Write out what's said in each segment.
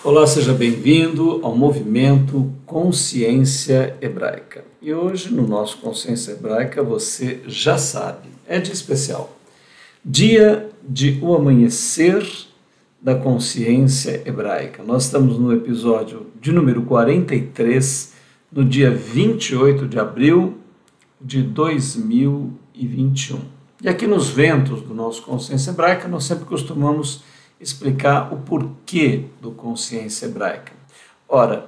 Olá, seja bem-vindo ao movimento Consciência Hebraica. E hoje, no nosso Consciência Hebraica, você já sabe, é dia especial. Dia de o amanhecer da consciência hebraica. Nós estamos no episódio de número 43, no dia 28 de abril de 2021. E aqui nos ventos do nosso Consciência Hebraica, nós sempre costumamos explicar o porquê do consciência hebraica. Ora,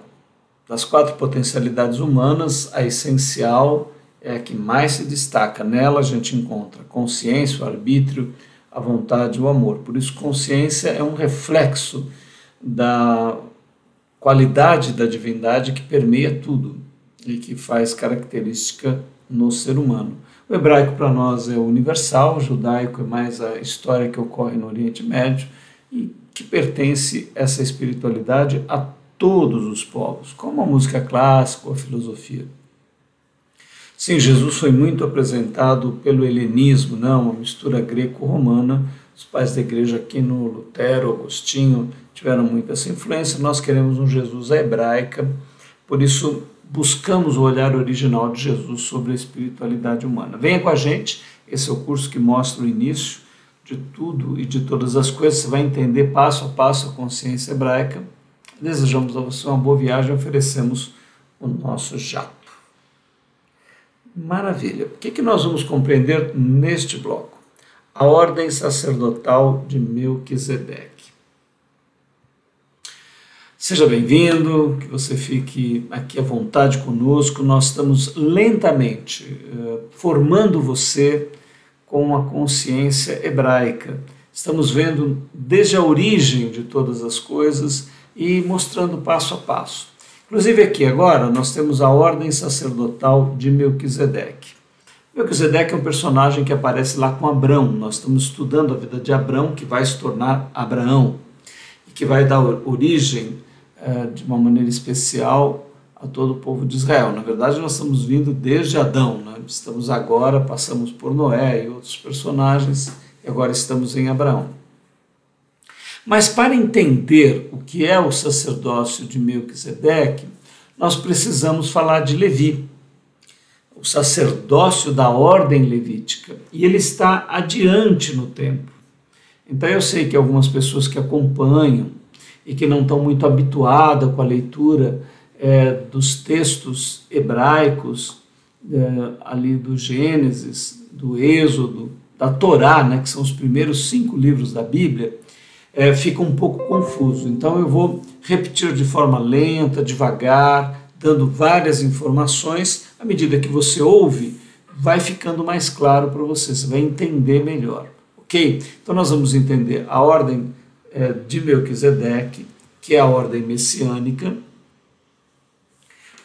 das 4 potencialidades humanas, a essencial é a que mais se destaca. Nela a gente encontra consciência, o arbítrio, a vontade e o amor. Por isso, consciência é um reflexo da qualidade da divindade que permeia tudo e que faz característica no ser humano. O hebraico para nós é universal, o judaico é mais a história que ocorre no Oriente Médio, e que pertence essa espiritualidade a todos os povos, como a música clássica ou a filosofia. Sim, Jesus foi muito apresentado pelo helenismo, uma mistura greco-romana. Os pais da igreja aqui no Lutero, Agostinho, tiveram muita essa influência. Nós queremos um Jesus à hebraica, por isso buscamos o olhar original de Jesus sobre a espiritualidade humana. Venha com a gente, esse é o curso que mostra o início de tudo e de todas as coisas. Você vai entender passo a passo a consciência hebraica. Desejamos a você uma boa viagem e oferecemos o nosso jato. Maravilha! O que nós vamos compreender neste bloco? A ordem sacerdotal de Melquisedeque. Seja bem-vindo, que você fique aqui à vontade conosco. Nós estamos lentamente formando você com a consciência hebraica. Estamos vendo desde a origem de todas as coisas e mostrando passo a passo. Inclusive aqui agora nós temos a ordem sacerdotal de Melquisedeque. Melquisedeque é um personagem que aparece lá com Abrão. Nós estamos estudando a vida de Abrão, que vai se tornar Abraão e que vai dar origem de uma maneira especial a todo o povo de Israel. Na verdade, nós estamos vindo desde Adão, Estamos agora, passamos por Noé e outros personagens, e agora estamos em Abraão. Mas para entender o que é o sacerdócio de Melquisedeque, nós precisamos falar de Levi, o sacerdócio da ordem levítica, e ele está adiante no tempo. Então eu sei que algumas pessoas que acompanham e que não estão muito habituadas com a leitura dos textos hebraicos, ali do Gênesis, do Êxodo, da Torá, que são os primeiros 5 livros da Bíblia, fica um pouco confuso. Então eu vou repetir de forma lenta, devagar, dando várias informações. À medida que você ouve, vai ficando mais claro para você, você vai entender melhor. Ok? Então nós vamos entender a ordem de Melquisedeque, que é a ordem messiânica.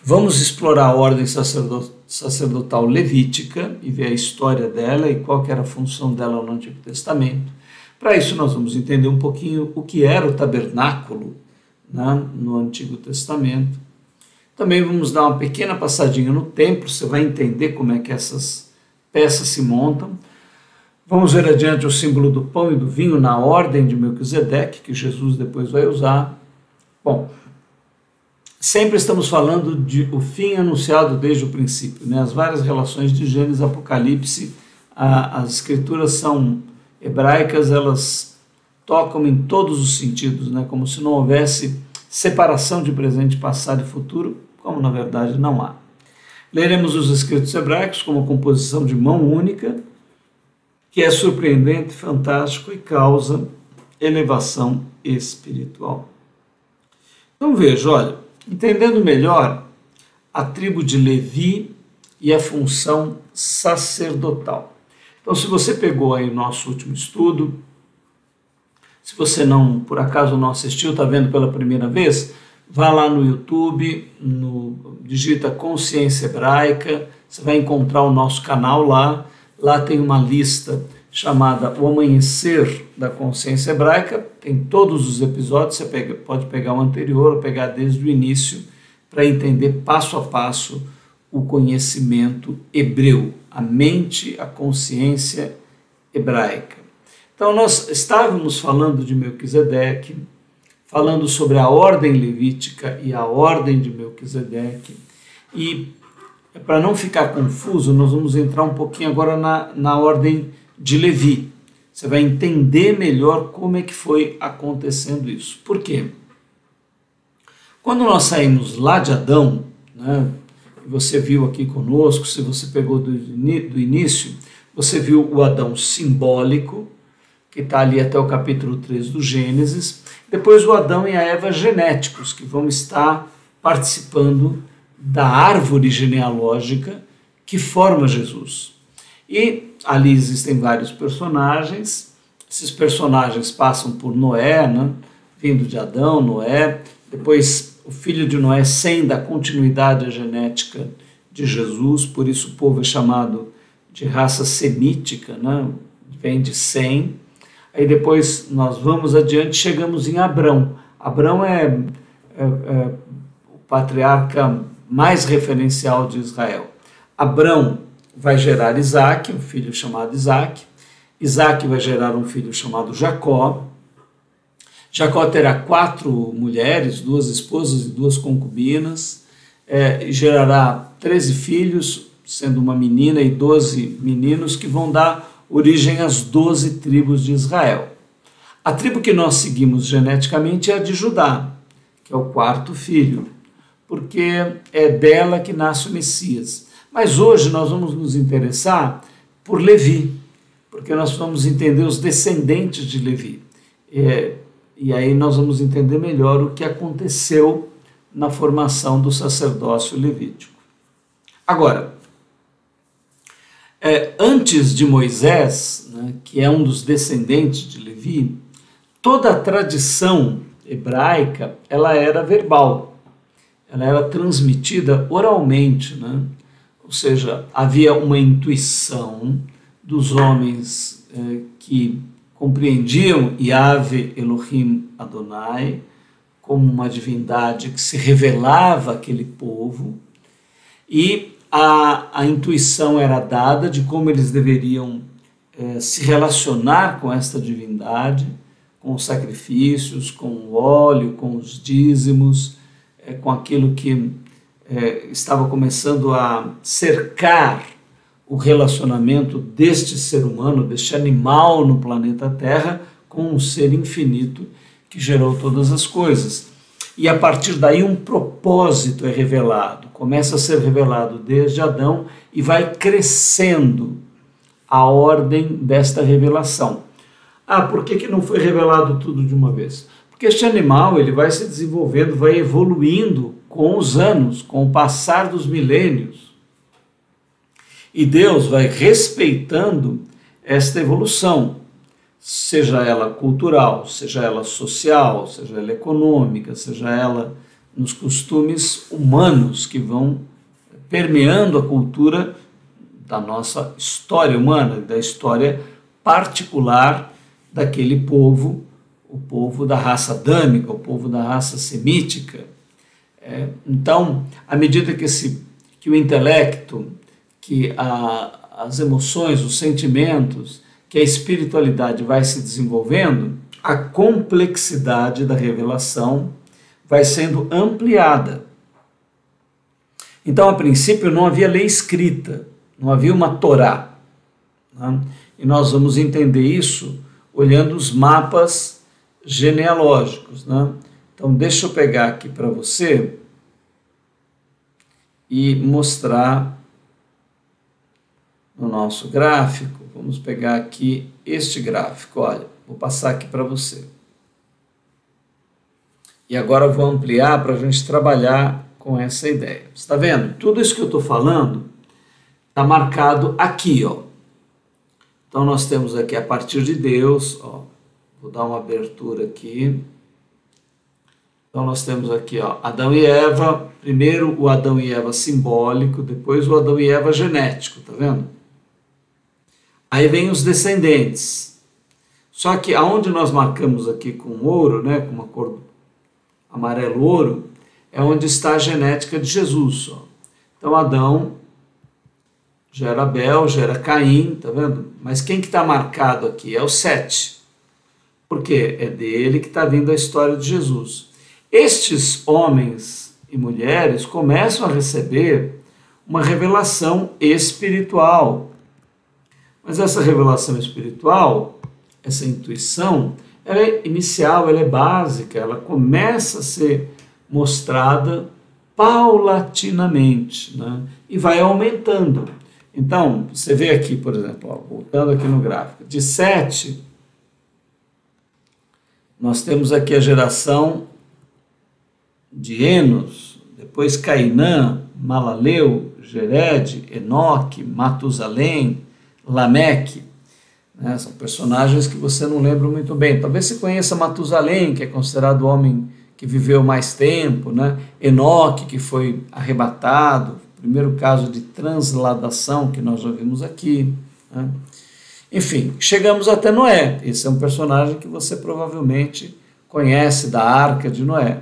Vamos explorar a ordem sacerdotal levítica e ver a história dela e qual que era a função dela no Antigo Testamento. Para isso nós vamos entender um pouquinho o que era o tabernáculo no Antigo Testamento. Também vamos dar uma pequena passadinha no templo, você vai entender como é que essas peças se montam. Vamos ver adiante o símbolo do pão e do vinho na ordem de Melquisedeque, que Jesus depois vai usar. Bom, sempre estamos falando de o fim anunciado desde o princípio, As várias relações de Gênesis e Apocalipse, as escrituras são hebraicas, elas tocam em todos os sentidos, Como se não houvesse separação de presente, passado e futuro, como na verdade não há. Leremos os escritos hebraicos como composição de mão única, que é surpreendente, fantástico e causa elevação espiritual. Então veja, olha, entendendo melhor a tribo de Levi e a função sacerdotal. Então, se você pegou aí o nosso último estudo, se você não, por acaso não assistiu, está vendo pela primeira vez, vá lá no YouTube, digita Consciência Hebraica, você vai encontrar o nosso canal lá. Lá tem uma lista chamada O Amanhecer da Consciência Hebraica, tem todos os episódios, você pode pegar o anterior ou pegar desde o início para entender passo a passo o conhecimento hebreu, a mente, a consciência hebraica. Então nós estávamos falando de Melquisedeque, falando sobre a ordem levítica e a ordem de Melquisedeque. E para não ficar confuso, nós vamos entrar um pouquinho agora na ordem de Levi. Você vai entender melhor como é que foi acontecendo isso. Por quê? Quando nós saímos lá de Adão, né, você viu aqui conosco, se você pegou do início, você viu o Adão simbólico, que está ali até o capítulo 3 do Gênesis, depois o Adão e a Eva genéticos, que vão estar participando da árvore genealógica que forma Jesus. E ali existem vários personagens, esses personagens passam por Noé, né, vindo de Adão, Noé, depois o filho de Noé Sem dá continuidade à genética de Jesus, por isso o povo é chamado de raça semítica, né, vem de Sem. Aí depois nós vamos adiante, chegamos em Abrão. Abrão é o patriarca mais referencial de Israel. Abrão vai gerar Isaac, um filho chamado Isaac. Isaac vai gerar um filho chamado Jacó. Jacó terá 4 mulheres, 2 esposas e 2 concubinas. Gerará 13 filhos, sendo uma menina e 12 meninos, que vão dar origem às 12 tribos de Israel. A tribo que nós seguimos geneticamente é a de Judá, que é o 4º filho, porque é dela que nasce o Messias. Mas hoje nós vamos nos interessar por Levi, porque nós vamos entender os descendentes de Levi. E aí nós vamos entender melhor o que aconteceu na formação do sacerdócio levítico. Agora, antes de Moisés, né, que é um dos descendentes de Levi, toda a tradição hebraica ela era verbal, ela era transmitida oralmente, né? Ou seja, havia uma intuição dos homens que compreendiam Yahvé Elohim Adonai como uma divindade que se revelava àquele povo, e a intuição era dada de como eles deveriam se relacionar com esta divindade, com os sacrifícios, com o óleo, com os dízimos, com aquilo que estava começando a cercar o relacionamento deste ser humano, deste animal no planeta Terra, com um ser infinito que gerou todas as coisas. E a partir daí um propósito é revelado, começa a ser revelado desde Adão e vai crescendo a ordem desta revelação. Por que não foi revelado tudo de uma vez? Porque este animal ele vai se desenvolvendo, vai evoluindo com os anos, com o passar dos milênios. E Deus vai respeitando esta evolução, seja ela cultural, seja ela social, seja ela econômica, seja ela nos costumes humanos que vão permeando a cultura da nossa história humana, da história particular daquele povo, o povo da raça adâmica, o povo da raça semítica. Então, à medida que o intelecto, que as emoções, os sentimentos, que a espiritualidade vai se desenvolvendo, a complexidade da revelação vai sendo ampliada. Então, a princípio, não havia lei escrita, não havia uma Torá, né? E nós vamos entender isso olhando os mapas genealógicos, né? Então, deixa eu pegar aqui para você e mostrar no nosso gráfico. Vamos pegar aqui este gráfico, olha, vou passar aqui para você. E agora eu vou ampliar para a gente trabalhar com essa ideia. Você está vendo? Tudo isso que eu estou falando está marcado aqui, ó. Então nós temos aqui a partir de Deus, ó, vou dar uma abertura aqui. Então nós temos aqui, ó, Adão e Eva, primeiro o Adão e Eva simbólico, depois o Adão e Eva genético, tá vendo? Aí vem os descendentes. Só que aonde nós marcamos aqui com ouro, né, com uma cor amarelo-ouro, é onde está a genética de Jesus. Ó. Então Adão gera Abel, gera Caim, tá vendo? Mas quem que está marcado aqui? É o Sete. porque é dele que está vindo a história de Jesus. Estes homens e mulheres começam a receber uma revelação espiritual. Mas essa revelação espiritual, essa intuição, ela é inicial, ela é básica, ela começa a ser mostrada paulatinamente, né? E vai aumentando. Então, você vê aqui, por exemplo, ó, voltando aqui no gráfico, de 7, nós temos aqui a geração de Enos, depois Cainã, Malaleu, Jered, Enoque, Matusalém, Lameque, né? São personagens que você não lembra muito bem. Talvez você conheça Matusalém, que é considerado o homem que viveu mais tempo, né? Enoque, que foi arrebatado, primeiro caso de transladação que nós já vimos aqui, né? Enfim, chegamos até Noé. Esse é um personagem que você provavelmente conhece da Arca de Noé.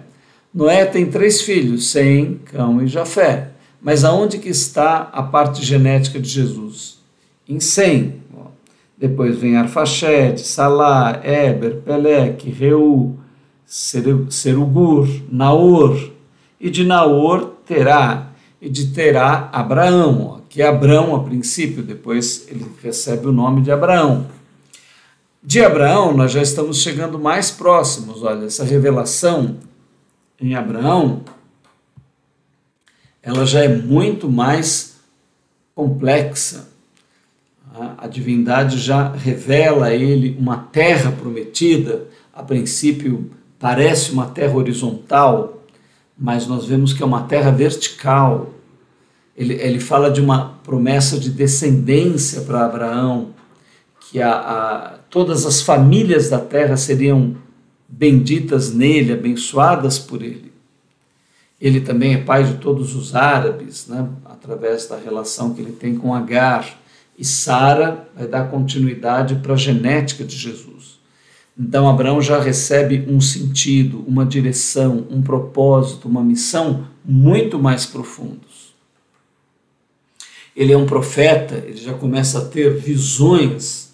Noé tem 3 filhos, Sem, Cão e Jafé. Mas aonde que está a parte genética de Jesus? Em Sem. Depois vem Arfaxede, Salá, Éber, Peleque, Reu, Serugur, Naor. E de Naor, Terá. E de Terá, Abraão. Que é Abrão a princípio, depois ele recebe o nome de Abraão. De Abraão, nós já estamos chegando mais próximos. Olha, essa revelação em Abraão, ela já é muito mais complexa. A divindade já revela a ele uma terra prometida. A princípio parece uma terra horizontal, mas nós vemos que é uma terra vertical. Ele fala de uma promessa de descendência para Abraão, que todas as famílias da terra seriam benditas nele, abençoadas por ele. Ele também é pai de todos os árabes, né, através da relação que ele tem com Agar. E Sara vai dar continuidade para a genética de Jesus. Então Abraão já recebe um sentido, uma direção, um propósito, uma missão muito mais profundos. Ele é um profeta, ele já começa a ter visões,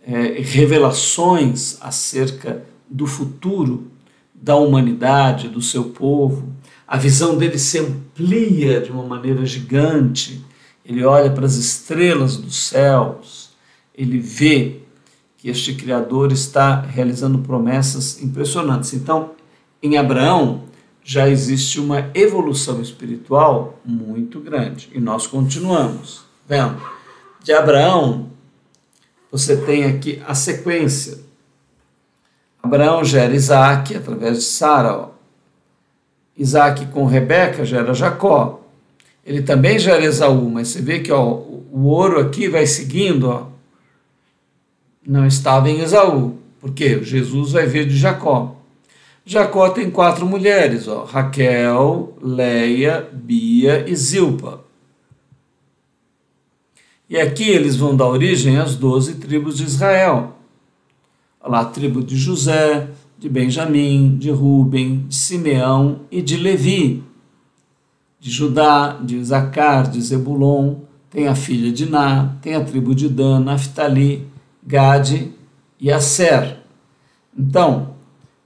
revelações acerca do futuro da humanidade, do seu povo. A visão dele se amplia de uma maneira gigante. Ele olha para as estrelas dos céus, ele vê que este Criador está realizando promessas impressionantes. Então, em Abraão, já existe uma evolução espiritual muito grande. E nós continuamos. Vendo? De Abraão, você tem aqui a sequência. Abraão gera Isaac através de Sara. Isaac com Rebeca gera Jacó. Ele também gera Esaú, mas você vê que o ouro aqui vai seguindo. Não estava em Esaú. Por quê? Jesus vai vir de Jacó. Jacó tem 4 mulheres, Raquel, Leia, Bia e Zilpa. E aqui eles vão dar origem às 12 tribos de Israel. Olha lá, a tribo de José, de Benjamim, de Ruben, de Simeão e de Levi. De Judá, de Isacar, de Zebulon, tem a filha de Ná, tem a tribo de Dan, Naftali, Gade e Aser. Então,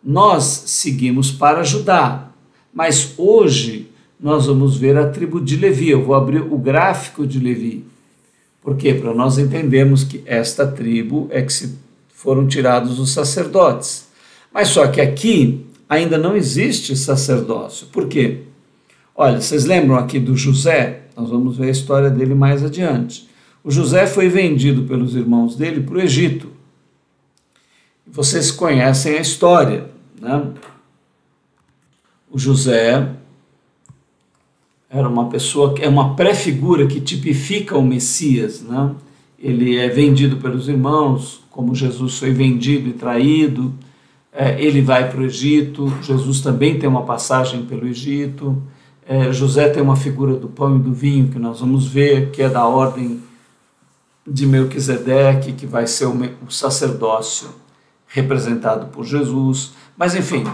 nós seguimos para Judá, mas hoje nós vamos ver a tribo de Levi. Eu vou abrir o gráfico de Levi. Por quê? Para nós entendermos que esta tribo é que foram tirados os sacerdotes. Mas só que aqui ainda não existe sacerdócio. Por quê? Olha, vocês lembram aqui do José? Nós vamos ver a história dele mais adiante. O José foi vendido pelos irmãos dele para o Egito. Vocês conhecem a história, né? O José era uma pessoa, é uma pré-figura que tipifica o Messias, né? Ele é vendido pelos irmãos, como Jesus foi vendido e traído. Ele vai para o Egito. Jesus também tem uma passagem pelo Egito. José tem uma figura do pão e do vinho que nós vamos ver, que é da ordem de Melquisedeque, que vai ser o sacerdócio representado por Jesus. Mas enfim,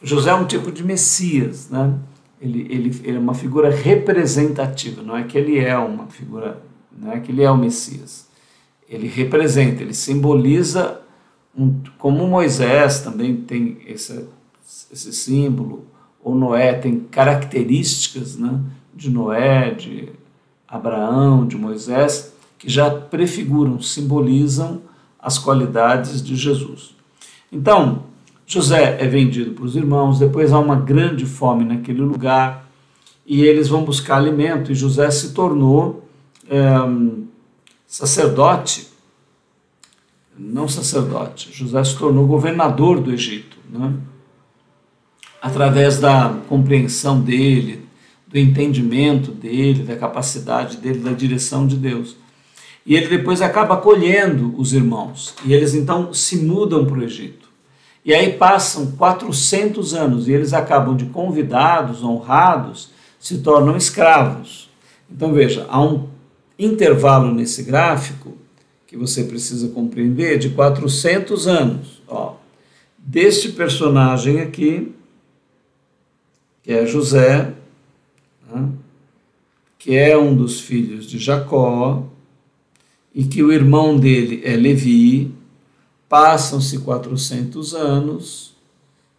José é um tipo de Messias, né? Ele é uma figura representativa, não é que ele é uma figura, não é que ele é o Messias. Ele representa, ele simboliza Como Moisés também tem esse símbolo, ou Noé tem características, né, de Noé, de Abraão, de Moisés, que já prefiguram, simbolizam as qualidades de Jesus. Então, José é vendido para os irmãos, depois há uma grande fome naquele lugar, e eles vão buscar alimento, e José se tornou sacerdote, José se tornou governador do Egito, né? Através da compreensão dele, do entendimento dele, da capacidade dele, da direção de Deus. E ele depois acaba acolhendo os irmãos, e eles então se mudam para o Egito. E aí passam 400 anos, e eles acabam de convidados, honrados, se tornam escravos. Então veja, há um intervalo nesse gráfico que você precisa compreender de 400 anos. Ó, deste personagem aqui, que é José, né, que é um dos filhos de Jacó, e que o irmão dele é Levi, passam-se 400 anos,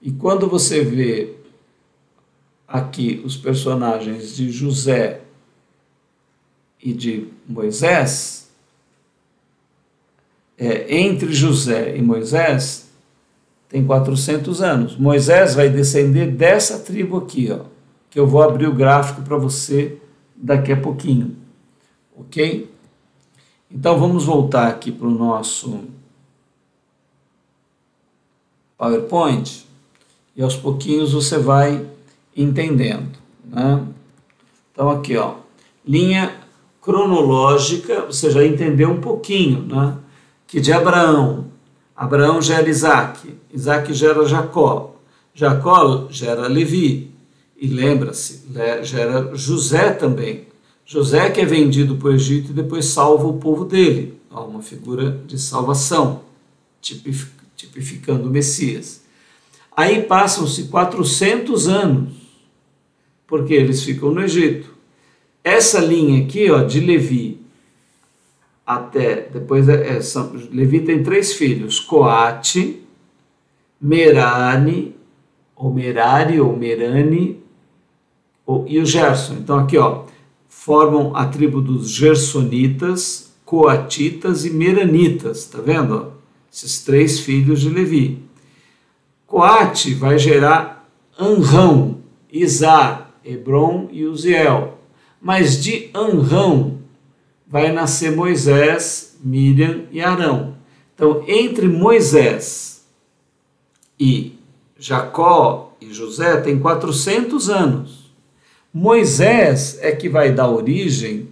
e quando você vê aqui os personagens de José e de Moisés, entre José e Moisés tem 400 anos. Moisés vai descender dessa tribo aqui, ó, que eu vou abrir o gráfico para você daqui a pouquinho, ok? Então vamos voltar aqui para o nosso PowerPoint e aos pouquinhos você vai entendendo, né? Então aqui, ó, linha cronológica, você já entendeu um pouquinho, né? Que de Abraão gera Isaac, Isaac gera Jacó, Jacó gera Levi, e lembra-se, gera José também. José que é vendido para o Egito e depois salva o povo dele, uma figura de salvação, tipificando o Messias. Aí passam-se 400 anos, porque eles ficam no Egito. Essa linha aqui, ó, de Levi, até depois Levi tem 3 filhos, Coate, Merari, ou Merani, e o Gerson. Então aqui, ó, formam a tribo dos Gersonitas, Coatitas e Meranitas, tá vendo? Ó? Esses 3 filhos de Levi. Coate vai gerar Anrão, Izar, Hebron e Uziel. Mas de Anrão vai nascer Moisés, Miriam e Arão. Então, entre Moisés e Jacó e José tem 400 anos. Moisés é que vai dar origem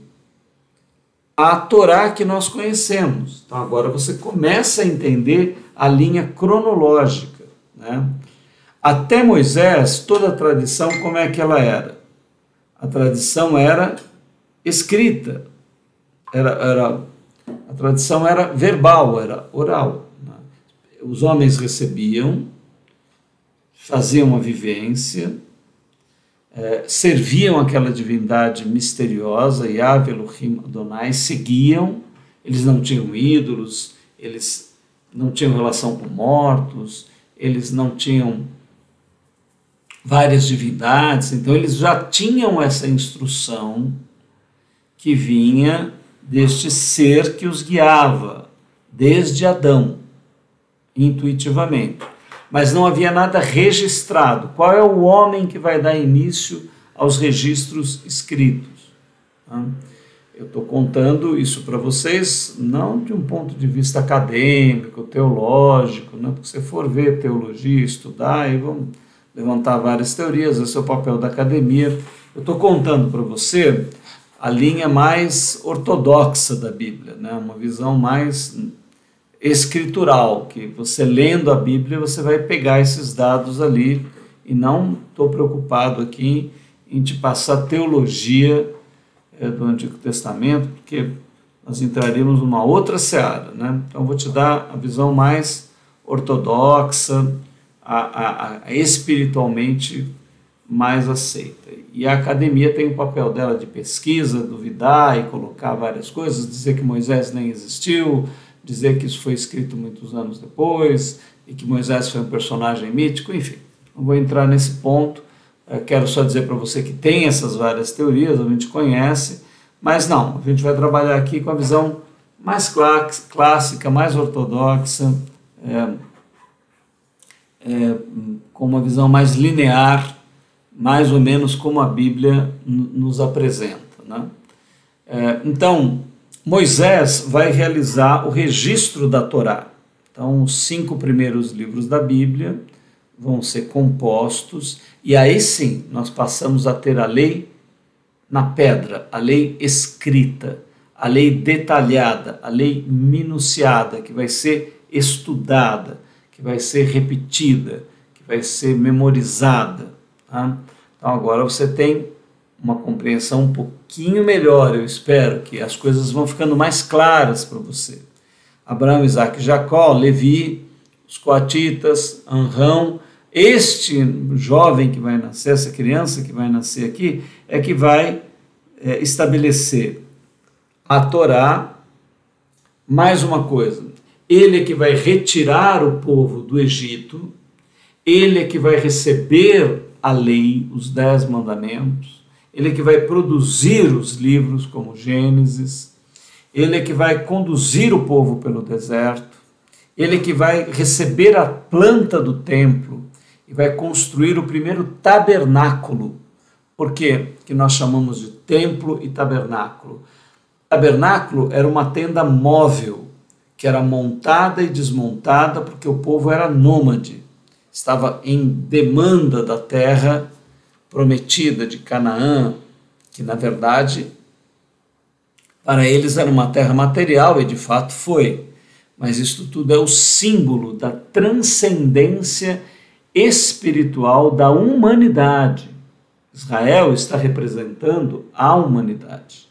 à Torá que nós conhecemos. Então, agora você começa a entender a linha cronológica, né? Até Moisés, toda a tradição, como é que ela era? A tradição era escrita, a tradição era verbal, era oral, né? Os homens recebiam, faziam uma vivência, serviam aquela divindade misteriosa, Yahvé Elohim Adonai, seguiam, eles não tinham ídolos, eles não tinham relação com mortos, eles não tinham várias divindades, então eles já tinham essa instrução que vinha deste ser que os guiava, desde Adão, intuitivamente. Mas não havia nada registrado. Qual é o homem que vai dar início aos registros escritos? Eu estou contando isso para vocês, não de um ponto de vista acadêmico, teológico, né? Porque se for ver teologia, estudar, e vamos levantar várias teorias, esse é o papel da academia. Eu estou contando para você a linha mais ortodoxa da Bíblia, né? Uma visão mais escritural, que você lendo a Bíblia, você vai pegar esses dados ali, e não estou preocupado aqui em te passar teologia do Antigo Testamento, porque nós entraríamos numa outra seara, né? Então vou te dar a visão mais ortodoxa, a espiritualmente mais aceita. E a academia tem o papel dela de pesquisa, duvidar e colocar várias coisas, dizer que Moisés nem existiu, dizer que isso foi escrito muitos anos depois e que Moisés foi um personagem mítico, enfim, não vou entrar nesse ponto. Quero só dizer para você que tem essas várias teorias, a gente conhece, mas não, a gente vai trabalhar aqui com a visão mais clássica, mais ortodoxa, com uma visão mais linear, mais ou menos como a Bíblia nos apresenta, né? Então, Moisés vai realizar o registro da Torá. Então, os 5 primeiros livros da Bíblia vão ser compostos, e aí sim nós passamos a ter a lei na pedra, a lei escrita, a lei detalhada, a lei minuciada, que vai ser estudada, que vai ser repetida, que vai ser memorizada. Tá? Então agora você tem uma compreensão um pouquinho melhor, eu espero que as coisas vão ficando mais claras para você. Abraão, Isaac, Jacó, Levi, os coatitas, Anrão, este jovem que vai nascer, essa criança que vai nascer aqui, é que vai estabelecer a Torá. Mais uma coisa, ele é que vai retirar o povo do Egito, ele é que vai receber a lei, os 10 mandamentos, ele é que vai produzir os livros como Gênesis, ele é que vai conduzir o povo pelo deserto, ele é que vai receber a planta do templo e vai construir o primeiro tabernáculo. Por quê? Que nós chamamos de templo e tabernáculo. Tabernáculo era uma tenda móvel, que era montada e desmontada porque o povo era nômade, estava em demanda da terra prometida de Canaã, que na verdade para eles era uma terra material e de fato foi, mas isto tudo é o símbolo da transcendência espiritual da humanidade. Israel está representando a humanidade.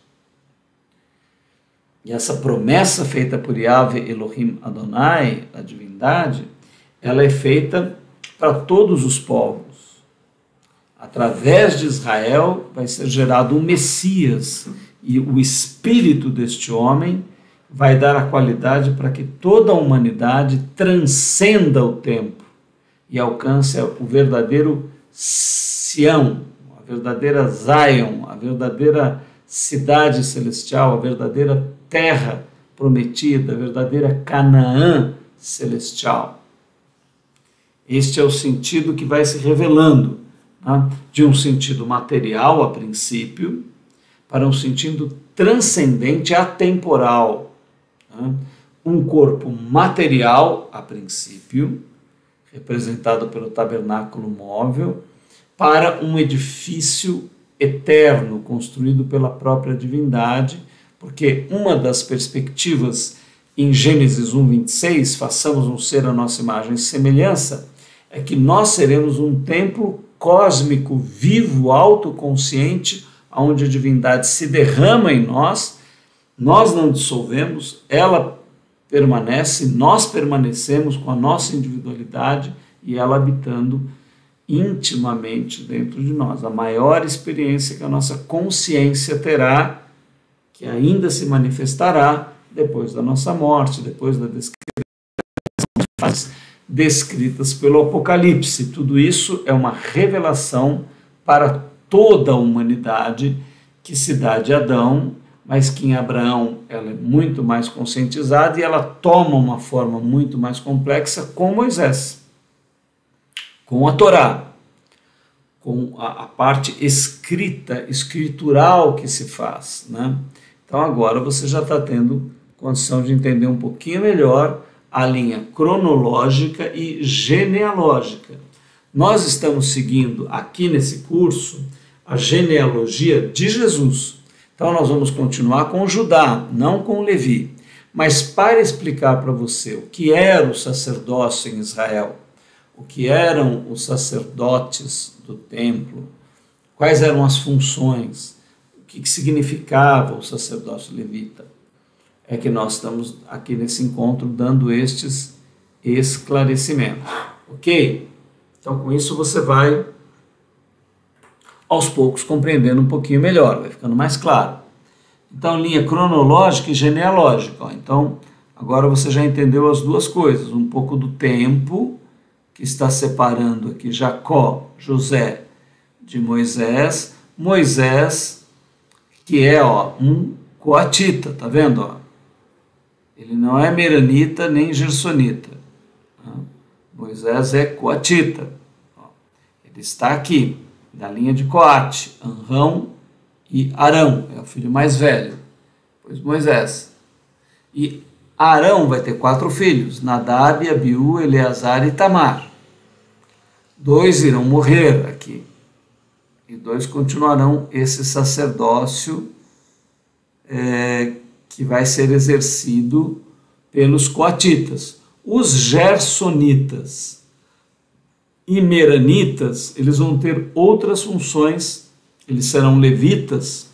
E essa promessa feita por Yahvé Elohim Adonai, a divindade, ela é feita para todos os povos. Através de Israel vai ser gerado um Messias, e o espírito deste homem vai dar a qualidade para que toda a humanidade transcenda o tempo e alcance o verdadeiro Sião, a verdadeira Zion, a verdadeira cidade celestial, a verdadeira terra prometida, a verdadeira Canaã celestial. Este é o sentido que vai se revelando, né? De um sentido material a princípio, para um sentido transcendente, atemporal. Né? Um corpo material a princípio, representado pelo tabernáculo móvel, para um edifício eterno, construído pela própria divindade, porque uma das perspectivas em Gênesis 1:26, façamos um ser à nossa imagem e semelhança, é que nós seremos um templo cósmico, vivo, autoconsciente, onde a divindade se derrama em nós não dissolvemos, ela permanece, nós permanecemos com a nossa individualidade e ela habitando intimamente dentro de nós. A maior experiência que a nossa consciência terá, que ainda se manifestará depois da nossa morte, depois da descrição descritas pelo Apocalipse. Tudo isso é uma revelação para toda a humanidade que se dá de Adão, mas que em Abraão ela é muito mais conscientizada e ela toma uma forma muito mais complexa com Moisés, com a Torá, com a parte escrita, escritural que se faz, né? Então agora você já está tendo condição de entender um pouquinho melhor a linha cronológica e genealógica. Nós estamos seguindo aqui nesse curso a genealogia de Jesus. Então nós vamos continuar com Judá, não com Levi. Mas para explicar para você o que era o sacerdócio em Israel, o que eram os sacerdotes do templo, quais eram as funções, o que significava o sacerdócio levita, é que nós estamos aqui nesse encontro dando estes esclarecimentos. Ok? Então com isso você vai aos poucos compreendendo um pouquinho melhor, vai ficando mais claro. Então, linha cronológica e genealógica. Então, agora você já entendeu as duas coisas, um pouco do tempo que está separando aqui Jacó, José, de Moisés, Moisés, que é um coatita, tá vendo? Ó? Ele não é meranita nem gersonita. Tá? Moisés é coatita. Ó. Ele está aqui, da linha de Coate, Amrão e Arão, é o filho mais velho, pois Moisés. E Arão vai ter 4 filhos, Nadab, Abiú, Eleazar e Tamar. 2 irão morrer aqui, e 2 continuarão esse sacerdócio que vai ser exercido pelos coatitas. Os gersonitas e meranitas, eles vão ter outras funções, eles serão levitas,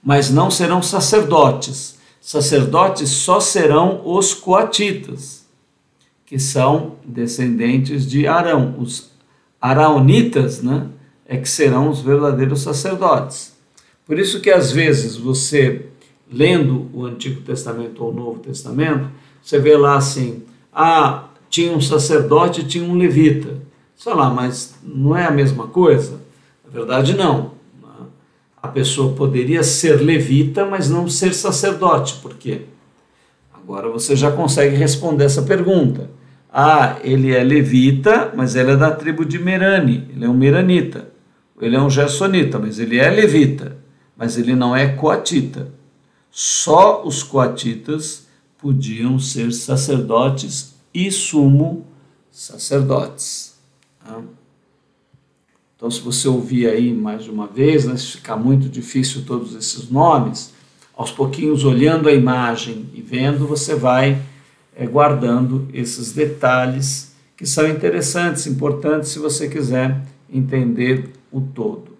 mas não serão sacerdotes. Sacerdotes só serão os coatitas, que são descendentes de Arão. Os araonitas, né, é que serão os verdadeiros sacerdotes. Por isso que às vezes você, lendo o Antigo Testamento ou o Novo Testamento, você vê lá assim, tinha um sacerdote e tinha um levita. Sei lá, mas não é a mesma coisa? Na verdade, não. A pessoa poderia ser levita, mas não ser sacerdote. Por quê? Agora você já consegue responder essa pergunta. Ele é levita, mas ele é da tribo de Merani, ele é um meranita. Ele é um gersonita, mas ele é levita, mas ele não é coatita. Só os coatitas podiam ser sacerdotes e sumo sacerdotes. Então, se você ouvir aí mais de uma vez, né, se ficar muito difícil todos esses nomes, aos pouquinhos, olhando a imagem e vendo, você vai guardando esses detalhes que são interessantes, importantes, se você quiser entender o todo.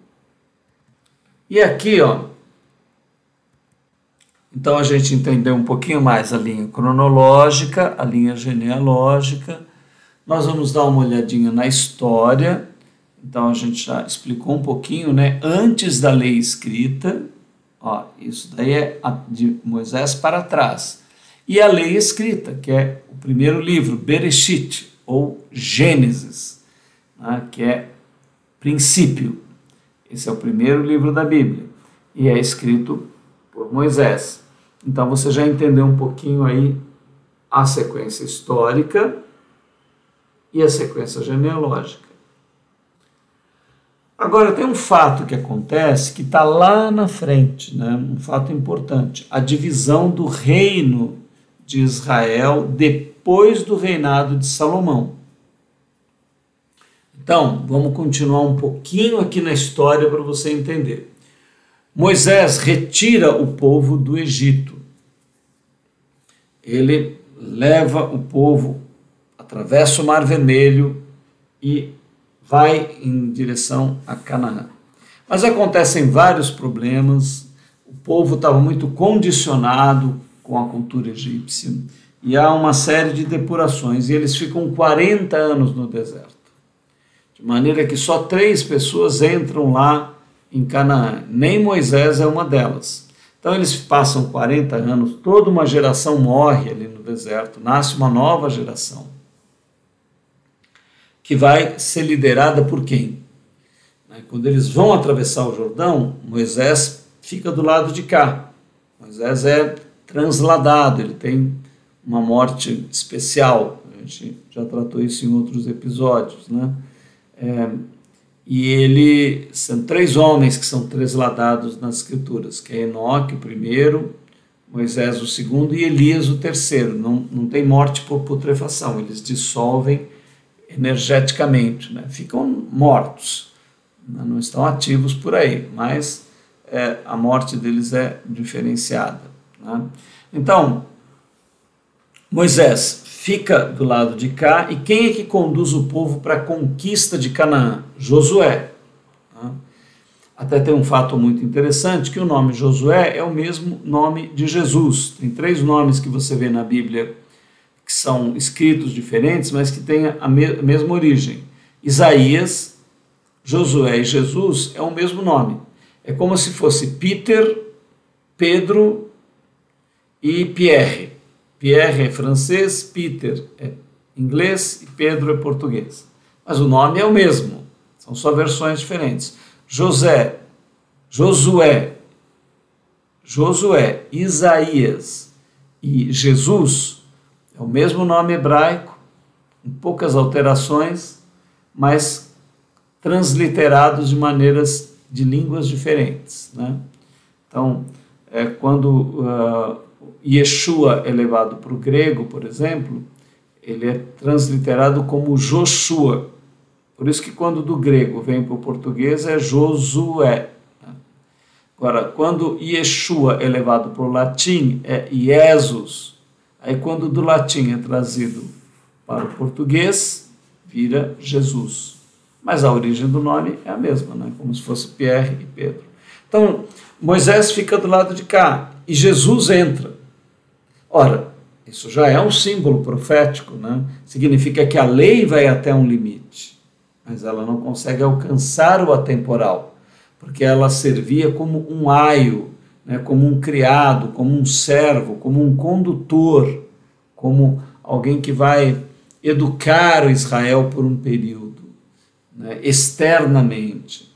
E aqui, então a gente entendeu um pouquinho mais a linha cronológica, a linha genealógica. Nós vamos dar uma olhadinha na história. Então a gente já explicou um pouquinho, né? Antes da lei escrita, isso daí é de Moisés para trás. E a lei escrita, que é o primeiro livro, Bereshit, ou Gênesis, né? Que é princípio. Esse é o primeiro livro da Bíblia e é escrito por Moisés. Então você já entendeu um pouquinho aí a sequência histórica e a sequência genealógica. Agora tem um fato que acontece que está lá na frente, né? Um fato importante, a divisão do reino de Israel depois do reinado de Salomão. Então, vamos continuar um pouquinho aqui na história para você entender. Moisés retira o povo do Egito. Ele leva o povo, atravessa o Mar Vermelho e vai em direção a Canaã. Mas acontecem vários problemas, o povo estava muito condicionado com a cultura egípcia e há uma série de depurações e eles ficam 40 anos no deserto. De maneira que só 3 pessoas entram lá em Canaã, nem Moisés é uma delas. Então eles passam 40 anos, toda uma geração morre ali no deserto, nasce uma nova geração, que vai ser liderada por quem? Quando eles vão atravessar o Jordão, Moisés fica do lado de cá. Moisés é transladado, ele tem uma morte especial. A gente já tratou isso em outros episódios, né? E são 3 homens que são transladados nas escrituras, que é Enoque, o primeiro, Moisés, o segundo, e Elias, o terceiro. Não tem morte por putrefação, eles dissolvem energeticamente, né? Ficam mortos, não estão ativos por aí, mas a morte deles é diferenciada, né? Então, Moisés fica do lado de cá, e quem é que conduz o povo para a conquista de Canaã? Josué. Até tem um fato muito interessante, que o nome Josué é o mesmo nome de Jesus. Tem 3 nomes que você vê na Bíblia que são escritos diferentes, mas que têm a mesma origem. Isaías, Josué e Jesus é o mesmo nome. É como se fosse Peter, Pedro e Pierre. Pierre é francês, Peter é inglês e Pedro é português. Mas o nome é o mesmo, são só versões diferentes. Josué, Isaías e Jesus é o mesmo nome hebraico, com poucas alterações, mas transliterados de maneiras de línguas diferentes, né? Então, quando Yeshua é levado para o grego, por exemplo, ele é transliterado como Joshua. Por isso que quando do grego vem para o português é Josué. Agora, quando Yeshua é levado para o latim é Jesus. Aí quando do latim é trazido para o português, vira Jesus. Mas a origem do nome é a mesma, né? Como se fosse Pierre e Pedro. Então, Moisés fica do lado de cá e Jesus entra. Ora, isso já é um símbolo profético, né? Significa que a lei vai até um limite, mas ela não consegue alcançar o atemporal, porque ela servia como um aio, né? Como um criado, como um servo, como um condutor, como alguém que vai educar o Israel por um período, né? Externamente.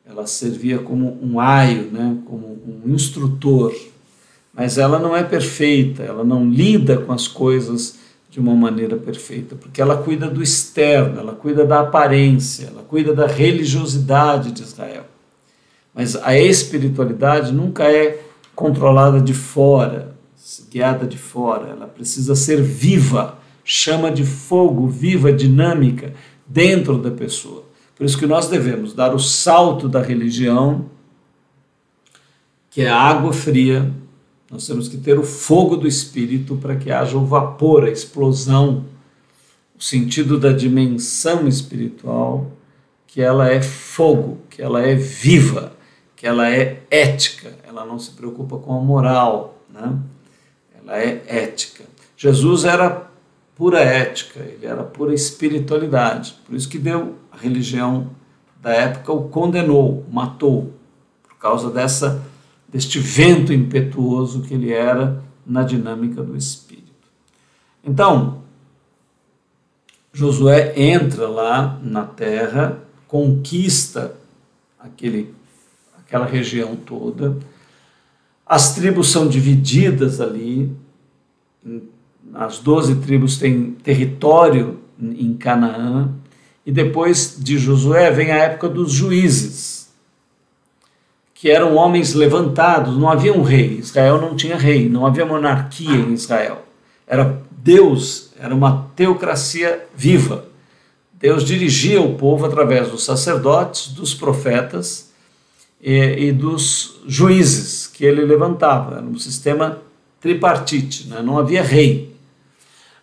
Ela servia como um aio, né? Como um instrutor. Mas ela não é perfeita, ela não lida com as coisas de uma maneira perfeita, porque ela cuida do externo, ela cuida da aparência, ela cuida da religiosidade de Israel. Mas a espiritualidade nunca é controlada de fora, guiada de fora, ela precisa ser viva, chama de fogo, viva, dinâmica, dentro da pessoa. Por isso que nós devemos dar o salto da religião, que é a água fria. Nós temos que ter o fogo do Espírito para que haja o vapor, a explosão, o sentido da dimensão espiritual, que ela é fogo, que ela é viva, que ela é ética, ela não se preocupa com a moral, né? Ela é ética. Jesus era pura ética, ele era pura espiritualidade, por isso que a religião da época o condenou, o matou, por causa deste vento impetuoso que ele era na dinâmica do Espírito. Então, Josué entra lá na terra, conquista aquela região toda, as tribos são divididas ali, as 12 tribos têm território em Canaã, e depois de Josué vem a época dos juízes, que eram homens levantados, não havia um rei, Israel não tinha rei, não havia monarquia em Israel, era Deus, era uma teocracia viva. Deus dirigia o povo através dos sacerdotes, dos profetas e dos juízes que ele levantava, era um sistema tripartite, né? Não havia rei.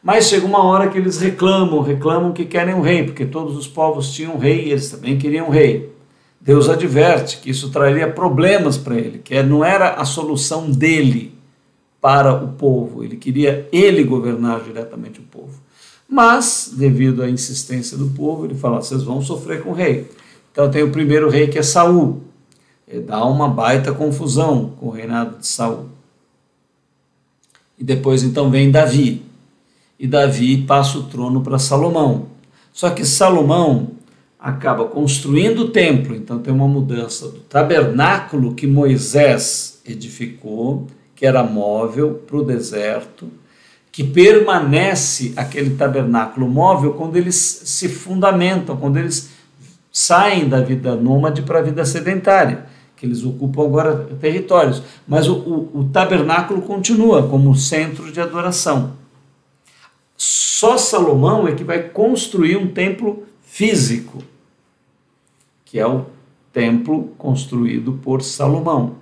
Mas chega uma hora que eles reclamam que querem um rei, porque todos os povos tinham um rei e eles também queriam um rei. Deus adverte que isso traria problemas para ele, que não era a solução dele para o povo, ele queria ele governar diretamente o povo. Mas, devido à insistência do povo, ele fala, vocês vão sofrer com o rei. Então tem o primeiro rei que é Saul, ele dá uma baita confusão com o reinado de Saul. E depois então vem Davi, e Davi passa o trono para Salomão. Só que Salomão acaba construindo o templo, então tem uma mudança do tabernáculo que Moisés edificou, que era móvel para o deserto, que permanece aquele tabernáculo móvel quando eles se fundamentam, quando eles saem da vida nômade para a vida sedentária, que eles ocupam agora territórios, mas o tabernáculo continua como centro de adoração. Só Salomão é que vai construir um templo físico, que é o templo construído por Salomão.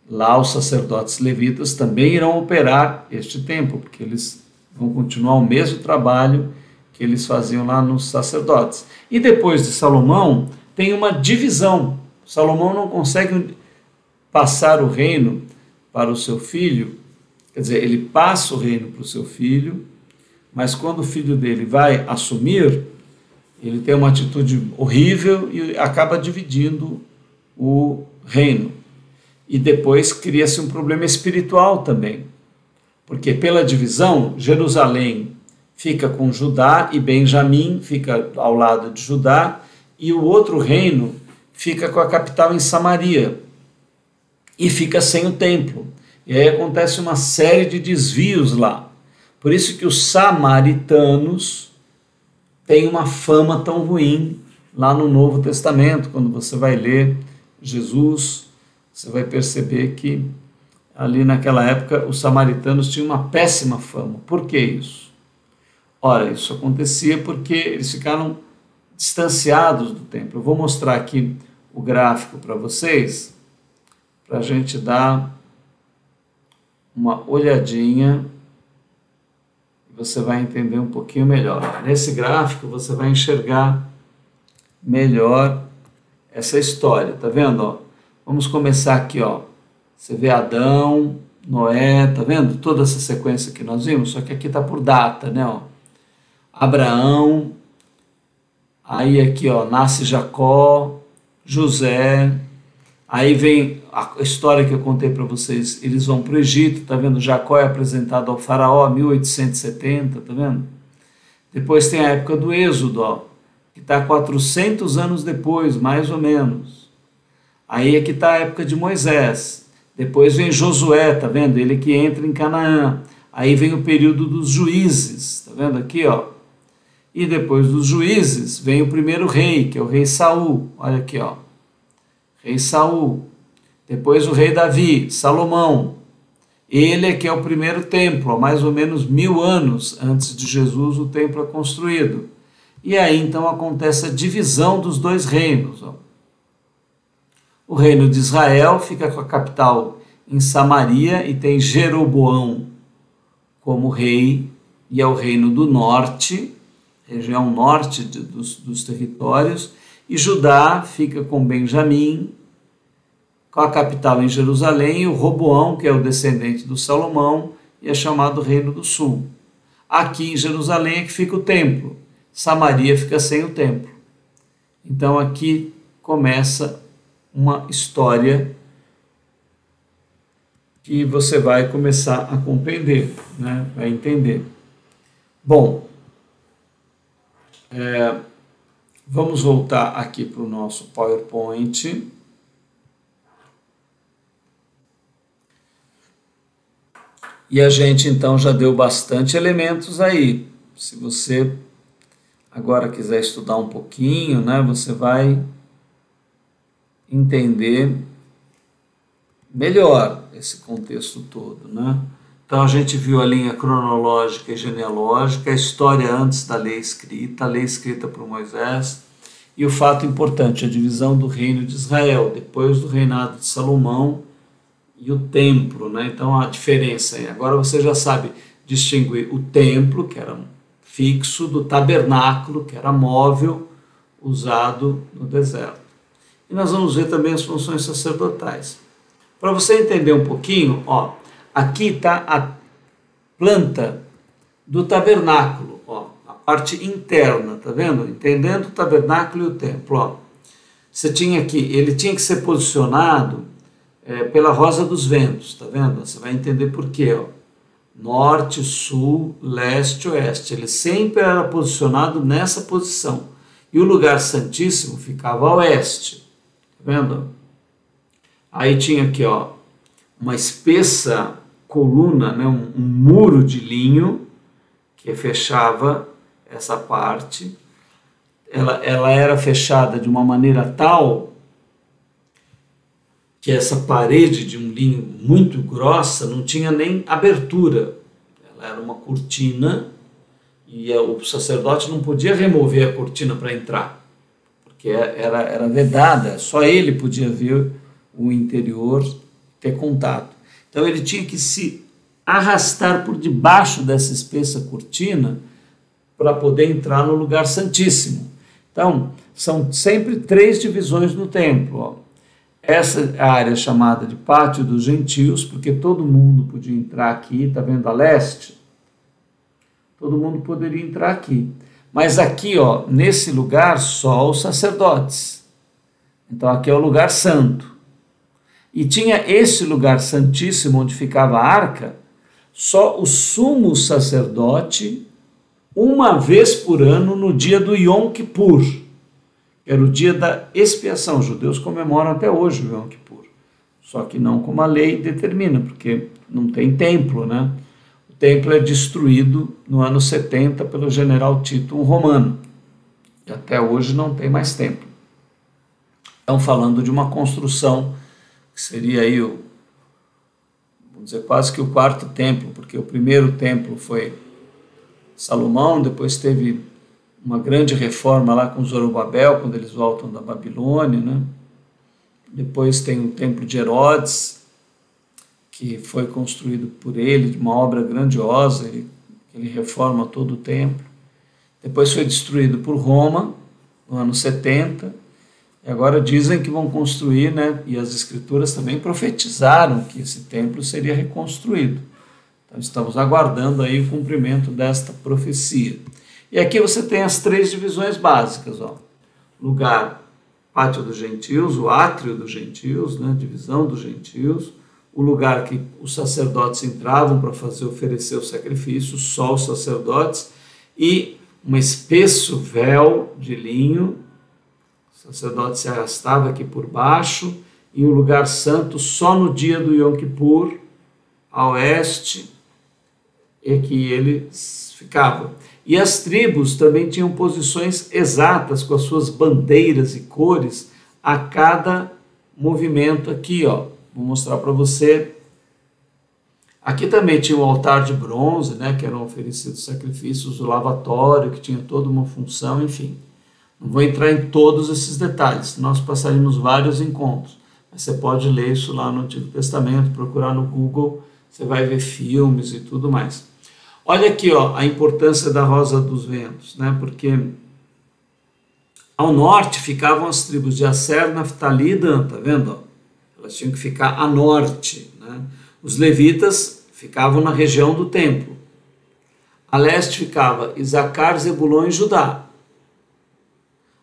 Lá os sacerdotes levitas também irão operar este templo, porque eles vão continuar o mesmo trabalho que eles faziam lá nos sacerdotes. E depois de Salomão, tem uma divisão. Salomão não consegue passar o reino para o seu filho, quer dizer, ele passa o reino para o seu filho, mas quando o filho dele vai assumir, ele tem uma atitude horrível e acaba dividindo o reino. E depois cria-se um problema espiritual também, Porque pela divisão, Jerusalém fica com Judá e Benjamim fica ao lado de Judá, e o outro reino fica com a capital em Samaria e fica sem o templo. E aí acontece uma série de desvios lá. Por isso que os samaritanos têm uma fama tão ruim lá no Novo Testamento. Quando você vai ler Jesus, você vai perceber que ali naquela época os samaritanos tinham uma péssima fama. Por que isso? Ora, isso acontecia porque eles ficaram distanciados do templo. Eu vou mostrar aqui o gráfico para vocês, para a gente dar uma olhadinha e você vai entender um pouquinho melhor. Nesse gráfico você vai enxergar melhor essa história, tá vendo? Ó, vamos começar aqui, ó. Você vê Adão, Noé, tá vendo? Toda essa sequência que nós vimos, só que aqui tá por data, né? Ó. Abraão, aí aqui, ó, nasce Jacó, José, aí vem a história que eu contei para vocês, eles vão para o Egito, tá vendo? Jacó é apresentado ao faraó, 1870, tá vendo? Depois tem a época do Êxodo, ó, que está 400 anos depois, mais ou menos. Aí aqui está a época de Moisés. Depois vem Josué, tá vendo? Ele que entra em Canaã. Aí vem o período dos juízes, tá vendo aqui, ó? E depois dos juízes vem o primeiro rei, que é o rei Saul. Olha aqui, ó. Rei Saul. Depois o rei Davi, Salomão. Ele é que é o primeiro templo, há mais ou menos 1000 anos antes de Jesus o templo é construído. E aí então acontece a divisão dos dois reinos. Ó. O reino de Israel fica com a capital em Samaria e tem Jeroboão como rei, e é o reino do norte, região norte dos territórios, e Judá fica com Benjamim, com a capital em Jerusalém, e o Roboão, que é o descendente do Salomão, e é chamado Reino do Sul. Aqui em Jerusalém é que fica o templo, Samaria fica sem o templo. Então aqui começa uma história que você vai começar a compreender, né? Vai entender. Bom, vamos voltar aqui para o nosso PowerPoint. E a gente então já deu bastante elementos aí. Se você agora quiser estudar um pouquinho, né, você vai entender melhor esse contexto todo, né? Então a gente viu a linha cronológica e genealógica, a história antes da lei escrita, a lei escrita por Moisés, e o fato importante, a divisão do reino de Israel, depois do reinado de Salomão e o templo, né? Então a diferença aí, agora você já sabe distinguir o templo, que era fixo, do tabernáculo, que era móvel, usado no deserto. E nós vamos ver também as funções sacerdotais. Para você entender um pouquinho, ó, aqui está a planta do tabernáculo, ó, a parte interna, tá vendo? Entendendo o tabernáculo e o templo, ó. Você tinha aqui, ele tinha que ser posicionado pela rosa dos ventos, tá vendo? Você vai entender por quê, ó. Norte, sul, leste, oeste. Ele sempre era posicionado nessa posição. E o lugar santíssimo ficava a oeste, tá vendo? Aí tinha aqui, ó, uma espessa coluna, né, um muro de linho que fechava essa parte. Ela era fechada de uma maneira tal que essa parede de um linho muito grossa não tinha nem abertura. Ela era uma cortina e o sacerdote não podia remover a cortina para entrar, porque era vedada, só ele podia ver o interior, ter contato. Então ele tinha que se arrastar por debaixo dessa espessa cortina para poder entrar no lugar santíssimo. Então, são sempre 3 divisões no templo. Ó. Essa é a área chamada de Pátio dos Gentios, porque todo mundo podia entrar aqui, está vendo a leste? Todo mundo poderia entrar aqui. Mas aqui, ó, nesse lugar, só os sacerdotes. Então aqui é o lugar santo. E tinha esse lugar santíssimo onde ficava a arca, só o sumo sacerdote, uma vez por ano, no dia do Yom Kippur, que era o dia da expiação. Os judeus comemoram até hoje o Yom Kippur, só que não como a lei determina, porque não tem templo, né? O templo é destruído no ano 70 pelo general Tito, um romano, e até hoje não tem mais templo. Estão falando de uma construção que seria aí, vamos dizer, quase que o quarto templo, porque o primeiro templo foi Salomão, depois teve uma grande reforma lá com Zorobabel, quando eles voltam da Babilônia, né? Depois tem o templo de Herodes, que foi construído por ele, de uma obra grandiosa, ele reforma todo o templo. Depois foi destruído por Roma, no ano 70, e agora dizem que vão construir, né? E as escrituras também profetizaram que esse templo seria reconstruído. Então estamos aguardando aí o cumprimento desta profecia. E aqui você tem as três divisões básicas, ó. Lugar, pátio dos gentios, o átrio dos gentios, né? Divisão dos gentios, o lugar que os sacerdotes entravam para oferecer o sacrifício, só os sacerdotes, e um espesso véu de linho. O sacerdote se arrastava aqui por baixo, e o lugar santo só no dia do Yom Kippur, a oeste, é que eles ficavam. E as tribos também tinham posições exatas com as suas bandeiras e cores a cada movimento aqui, ó. Vou mostrar para você. Aqui também tinha o altar de bronze, né, que eram oferecidos sacrifícios, o lavatório, que tinha toda uma função, enfim. Não vou entrar em todos esses detalhes, nós passaríamos vários encontros. Mas você pode ler isso lá no Antigo Testamento, procurar no Google, você vai ver filmes e tudo mais. Olha aqui, ó, a importância da Rosa dos Ventos, né? Porque ao norte ficavam as tribos de Aser, Naftali e Dan, tá vendo? Ó? Elas tinham que ficar a norte, né? Os levitas ficavam na região do templo. A leste ficava Isacar, Zebulon e Judá.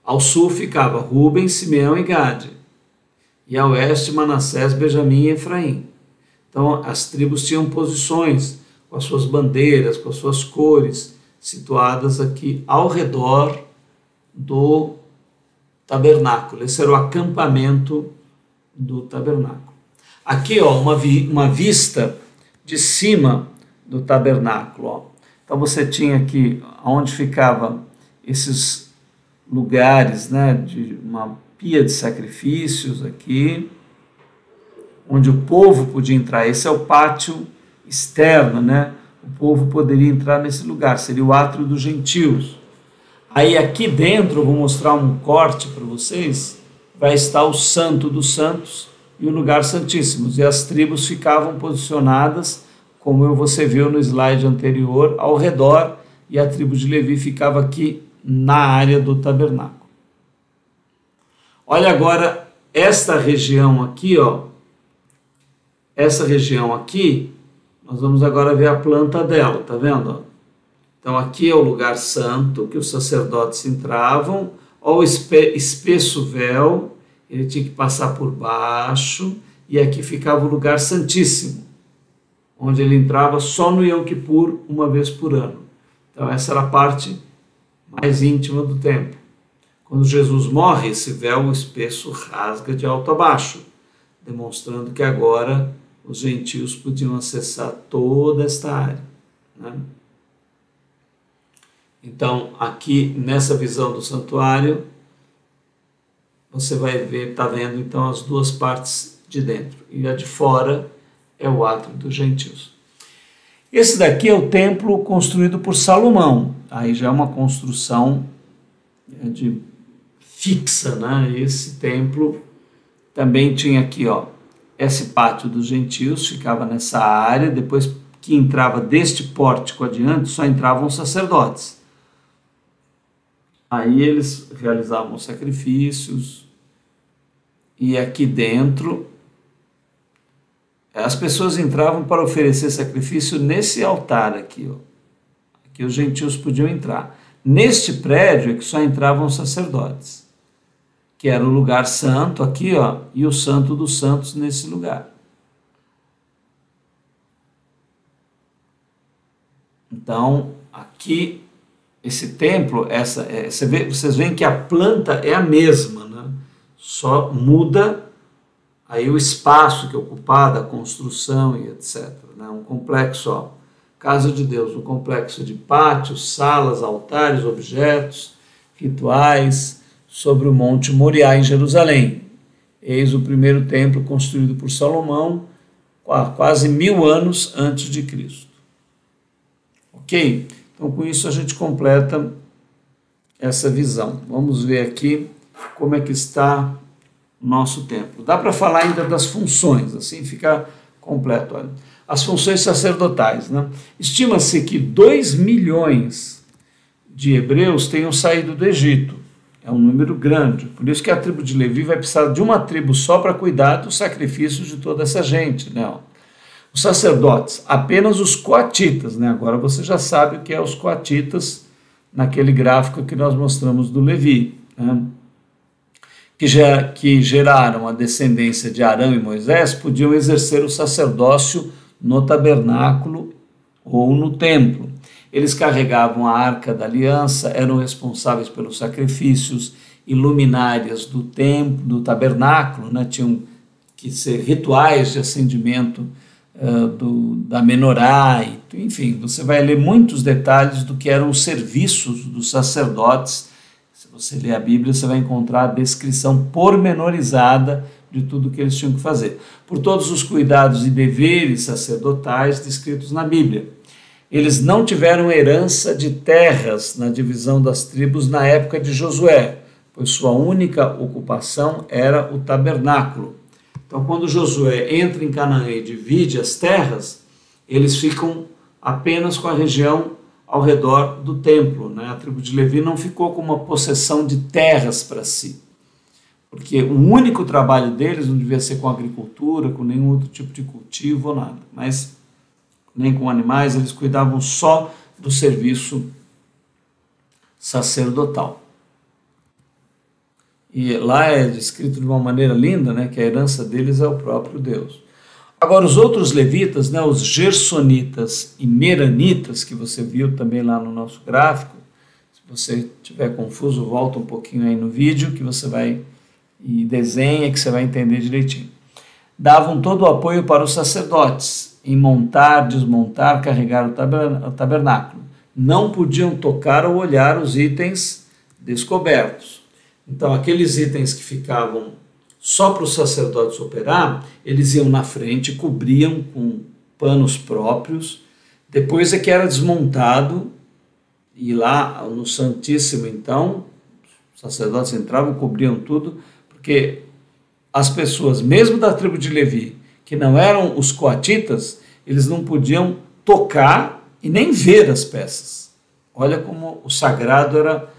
Ao sul ficava Ruben, Simeão e Gade. E a oeste Manassés, Benjamim e Efraim. Então as tribos tinham posições com as suas bandeiras, com as suas cores, situadas aqui ao redor do tabernáculo. Esse era o acampamento do tabernáculo. Aqui, ó, uma vista de cima do tabernáculo. Ó. Então você tinha aqui onde ficava esses lugares, né, de uma pia de sacrifícios aqui, onde o povo podia entrar. Esse é o pátio externo, né? O povo poderia entrar nesse lugar, seria o átrio dos gentios. Aí aqui dentro, eu vou mostrar um corte para vocês, vai estar o Santo dos Santos e o lugar santíssimo. E as tribos ficavam posicionadas, como você viu no slide anterior, ao redor, e a tribo de Levi ficava aqui na área do tabernáculo. Olha agora esta região aqui, ó. Essa região aqui, nós vamos agora ver a planta dela, tá vendo? Então aqui é o lugar santo, que os sacerdotes entravam, ó, o espesso véu, ele tinha que passar por baixo, e aqui ficava o lugar santíssimo, onde ele entrava só no Yom Kippur, uma vez por ano. Então essa era a parte mais íntima do templo. Quando Jesus morre, esse véu espesso rasga de alto a baixo, demonstrando que agora os gentios podiam acessar toda esta área, né? Então, aqui nessa visão do santuário, você vai ver, tá vendo então as duas partes de dentro, e a de fora é o átrio dos gentios. Esse daqui é o templo construído por Salomão, aí já é uma construção fixa, né? Esse templo também tinha aqui, ó, esse pátio dos gentios, ficava nessa área, depois que entrava deste pórtico adiante, só entravam sacerdotes. Aí eles realizavam sacrifícios, e aqui dentro as pessoas entravam para oferecer sacrifício nesse altar aqui, ó. Aqui os gentios podiam entrar. Neste prédio é que só entravam sacerdotes, que era o lugar santo aqui, ó, e o santo dos santos nesse lugar. Então, aqui, esse templo, vocês veem que a planta é a mesma, né? Só muda aí o espaço que é ocupado, a construção e etc. Né? Um complexo, ó, casa de Deus, um complexo de pátios, salas, altares, objetos, rituais, sobre o Monte Moriá em Jerusalém. Eis o primeiro templo construído por Salomão, quase 1000 anos antes de Cristo. Ok? Então, com isso a gente completa essa visão. Vamos ver aqui como é que está o nosso templo. Dá para falar ainda das funções, assim fica completo. Olha. As funções sacerdotais, né? Estima-se que 2 milhões de hebreus tenham saído do Egito. É um número grande. Por isso que a tribo de Levi vai precisar de uma tribo só para cuidar dos sacrifícios de toda essa gente, né? Os sacerdotes, apenas os coatitas, né? Agora você já sabe o que é os coatitas naquele gráfico que nós mostramos do Levi, né? Que geraram a descendência de Arão e Moisés, podiam exercer o sacerdócio no tabernáculo ou no templo. Eles carregavam a arca da aliança, eram responsáveis pelos sacrifícios e luminárias do templo, do tabernáculo, né? Tinham que ser rituais de acendimento da menorá, enfim, você vai ler muitos detalhes do que eram os serviços dos sacerdotes. Se você ler a Bíblia, você vai encontrar a descrição pormenorizada de tudo que eles tinham que fazer, por todos os cuidados e deveres sacerdotais descritos na Bíblia. Eles não tiveram herança de terras na divisão das tribos na época de Josué, pois sua única ocupação era o tabernáculo. Então, quando Josué entra em Canaã e divide as terras, eles ficam apenas com a região ao redor do templo, né? A tribo de Levi não ficou com uma possessão de terras para si, porque o único trabalho deles não devia ser com agricultura, com nenhum outro tipo de cultivo ou nada, mas nem com animais, eles cuidavam só do serviço sacerdotal. E lá é descrito de uma maneira linda, né, que a herança deles é o próprio Deus. Agora, os outros levitas, né, os gersonitas e meranitas, que você viu também lá no nosso gráfico, se você estiver confuso, volta um pouquinho aí no vídeo, que você vai e desenha, que você vai entender direitinho. Davam todo o apoio para os sacerdotes, em montar, desmontar, carregar o tabernáculo. Não podiam tocar ou olhar os itens descobertos. Então, aqueles itens que ficavam só para os sacerdotes operar, eles iam na frente, cobriam com panos próprios, depois é que era desmontado, e lá no Santíssimo, então, os sacerdotes entravam, cobriam tudo, porque as pessoas, mesmo da tribo de Levi, que não eram os coatitas, eles não podiam tocar e nem ver as peças. Olha como o sagrado era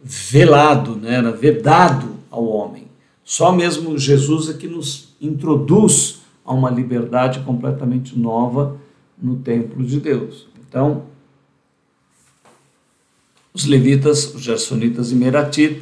velado, né? Era vedado ao homem. Só mesmo Jesus é que nos introduz a uma liberdade completamente nova no templo de Deus. Então, os levitas, os gersonitas e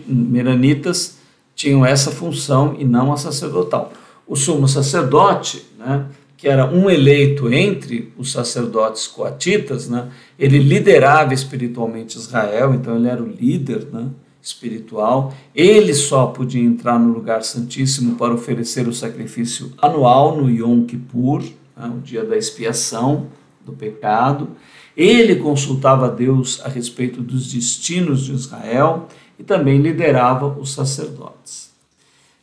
meranitas tinham essa função e não a sacerdotal. O sumo sacerdote, né, que era um eleito entre os sacerdotes coatitas, né, ele liderava espiritualmente Israel, então ele era o líder, né, espiritual. Ele só podia entrar no lugar santíssimo para oferecer o sacrifício anual no Yom Kippur, né, o dia da expiação do pecado. Ele consultava a Deus a respeito dos destinos de Israel e também liderava os sacerdotes.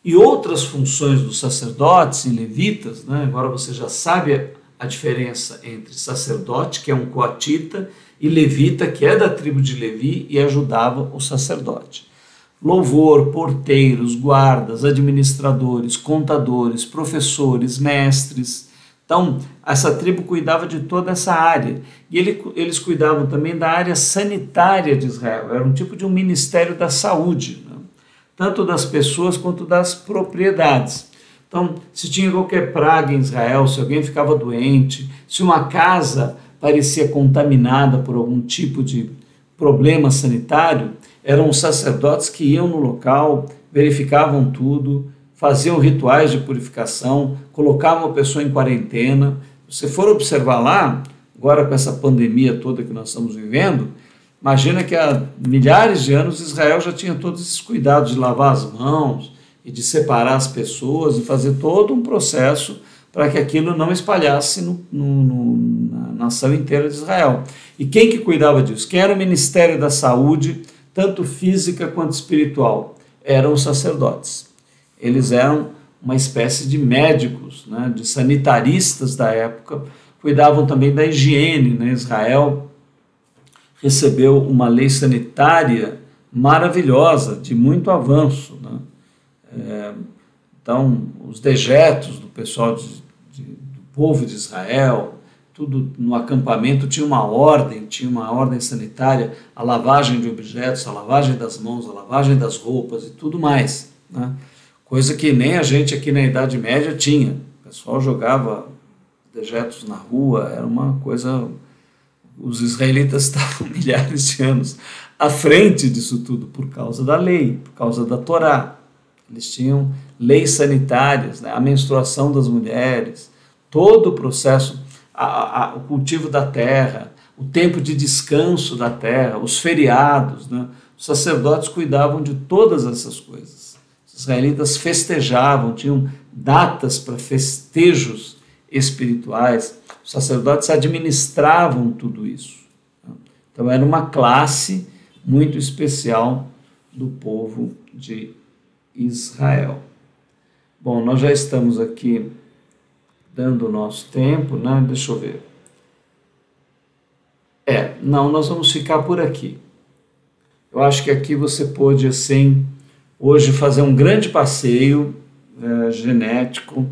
E outras funções dos sacerdotes e levitas, né? Agora você já sabe a diferença entre sacerdote, que é um coatita, e levita, que é da tribo de Levi e ajudava o sacerdote. Louvor, porteiros, guardas, administradores, contadores, professores, mestres. Então, essa tribo cuidava de toda essa área. E eles cuidavam também da área sanitária de Israel. Era um tipo de um ministério da saúde, né? Tanto das pessoas quanto das propriedades. Então, se tinha qualquer praga em Israel, se alguém ficava doente, se uma casa parecia contaminada por algum tipo de problema sanitário, eram os sacerdotes que iam no local, verificavam tudo, faziam rituais de purificação, colocavam a pessoa em quarentena. Se você for observar lá, agora com essa pandemia toda que nós estamos vivendo, imagina que há milhares de anos Israel já tinha todos esses cuidados de lavar as mãos e de separar as pessoas e fazer todo um processo para que aquilo não espalhasse na nação inteira de Israel. E quem que cuidava disso? Quem era o Ministério da Saúde, tanto física quanto espiritual? Eram os sacerdotes. Eles eram uma espécie de médicos, né, de sanitaristas da época, cuidavam também da higiene. Né? Israel recebeu uma lei sanitária maravilhosa, de muito avanço. Né? Então, os dejetos do pessoal do povo de Israel, tudo no acampamento tinha uma ordem sanitária, a lavagem de objetos, a lavagem das mãos, a lavagem das roupas e tudo mais. Né? Coisa que nem a gente aqui na Idade Média tinha. O pessoal jogava dejetos na rua, era uma coisa... Os israelitas estavam milhares de anos à frente disso tudo por causa da lei, por causa da Torá. Eles tinham leis sanitárias, né? A menstruação das mulheres, todo o processo, o cultivo da terra, o tempo de descanso da terra, os feriados. Né? Os sacerdotes cuidavam de todas essas coisas. Os israelitas festejavam, tinham datas para festejos espirituais. Os sacerdotes administravam tudo isso. Então era uma classe muito especial do povo de Israel. Bom, nós já estamos aqui dando o nosso tempo, né? Deixa eu ver. Não, nós vamos ficar por aqui. Eu acho que aqui você pôde, assim, hoje fazer um grande passeio genético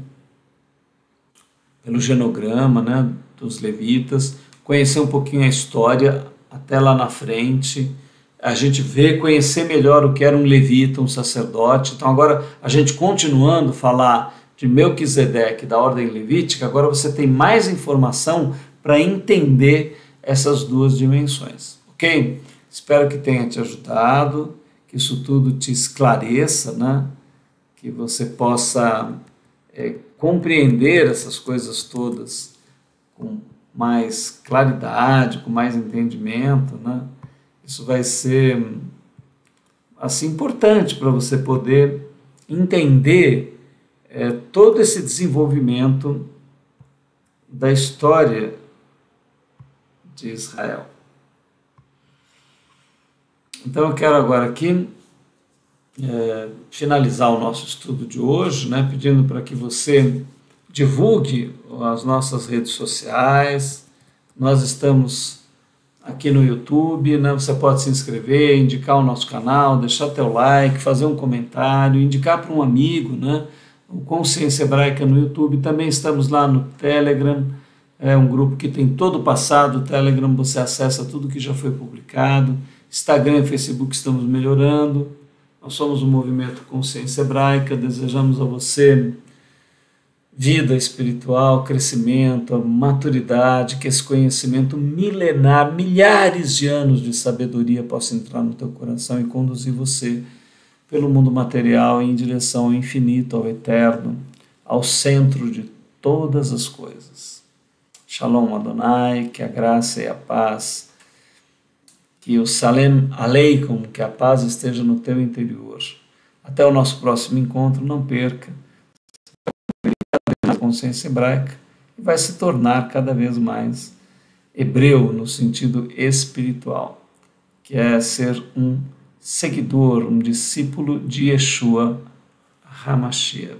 pelo genograma, né, dos levitas, conhecer um pouquinho a história até lá na frente, a gente conhecer melhor o que era um levita, um sacerdote. Então agora a gente continuando a falar de Melquisedeque, da ordem levítica, agora você tem mais informação para entender essas duas dimensões, ok? Espero que tenha te ajudado, que isso tudo te esclareça, né? Que você possa compreender essas coisas todas com mais claridade, com mais entendimento, né? Isso vai ser assim importante para você poder entender todo esse desenvolvimento da história de Israel. Então eu quero agora aqui finalizar o nosso estudo de hoje, né, pedindo para que você divulgue as nossas redes sociais. Nós estamos aqui no YouTube, né, você pode se inscrever, indicar o nosso canal, deixar teu like, fazer um comentário, indicar para um amigo, né, o Consciência Hebraica no YouTube. Também estamos lá no Telegram, é um grupo que tem todo o passado. O Telegram você acessa tudo que já foi publicado. Instagram e Facebook estamos melhorando. Nós somos o movimento Consciência Hebraica, desejamos a você vida espiritual, crescimento, maturidade, que esse conhecimento milenar, milhares de anos de sabedoria possa entrar no teu coração e conduzir você pelo mundo material em direção ao infinito, ao eterno, ao centro de todas as coisas. Shalom Adonai, que a graça e a paz, que o Salem Aleikum, que a paz esteja no teu interior. Até o nosso próximo encontro, não perca a consciência hebraica e vai se tornar cada vez mais hebreu no sentido espiritual, que é ser um seguidor, um discípulo de Yeshua HaMashiach.